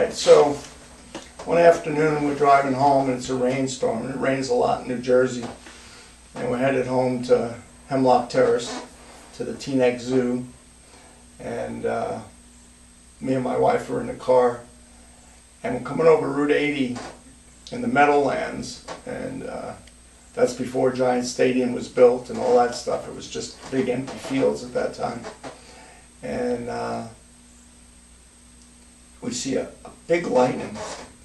Alright, so one afternoon we're driving home and it's a rainstorm, and it rains a lot in New Jersey, and we're headed home to Hemlock Terrace, to the Teaneck Zoo, and me and my wife were in the car, and we're coming over Route 80 in the Meadowlands, and that's before Giant Stadium was built and all that stuff. It was just big empty fields at that time, and we see a big lightning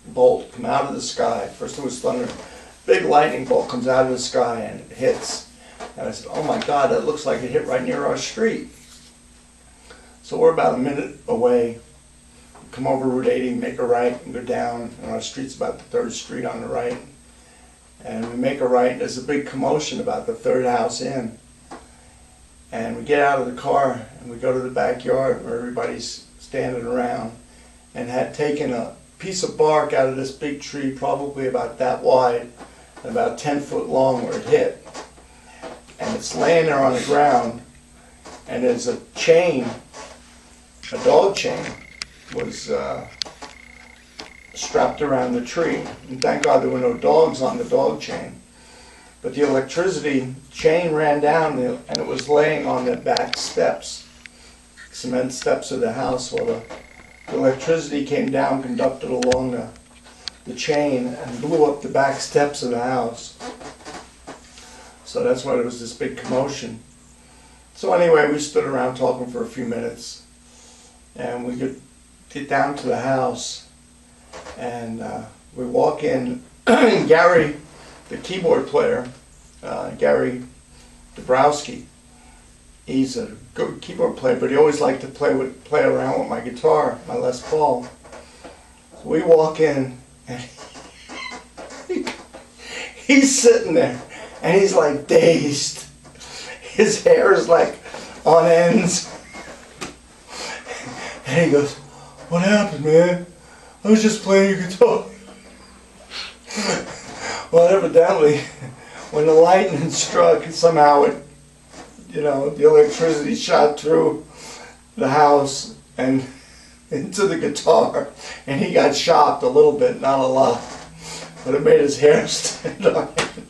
bolt come out of the sky. First it was thunder. Big lightning bolt comes out of the sky and it hits. And I said, oh my God, that looks like it hit right near our street. So we're about a minute away. We come over Route 80, make a right, and go down. And our street's about the 3rd Street on the right. And we make a right, and there's a big commotion about the 3rd house in. And we get out of the car and we go to the backyard where everybody's standing around, and had taken a piece of bark out of this big tree, probably about that wide and about 10 foot long where it hit. And it's laying there on the ground, and there's a chain, a dog chain, was strapped around the tree. And thank God there were no dogs on the dog chain. But the electricity chain ran down and it was laying on the back steps, cement steps of the house. Well, the electricity came down, conducted along the chain, and blew up the back steps of the house. So that's why there was this big commotion. So anyway, we stood around talking for a few minutes, and we could get down to the house, and we walk in, and Gary, the keyboard player, Gary Dabrowski, he's a good keyboard player, but he always liked to play around with my guitar, my Les Paul. So we walk in, and he's sitting there, and he's like dazed. His hair is like on ends. And he goes, "What happened, man? I was just playing your guitar." Well, evidently, when the lightning struck, somehow it, the electricity shot through the house and into the guitar, and he got shocked a little bit, not a lot, but it made his hair stand on him.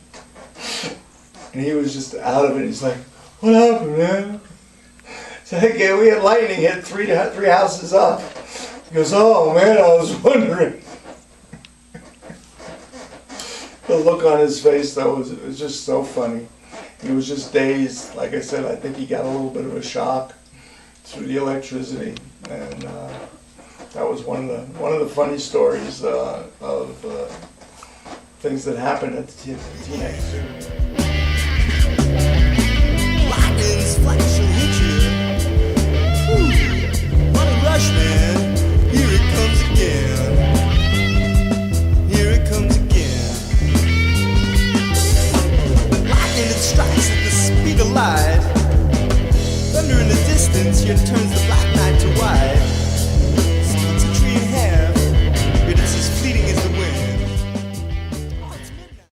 And he was just out of it. He's like, "What happened, man?" So again, we had lightning hit three houses up. He goes, "Oh man, I was wondering." The look on his face, though, it was just so funny. He was just dazed. Like I said, I think he got a little bit of a shock through the electricity, and that was one of the funny stories of things that happened at the Teaneck Zoo.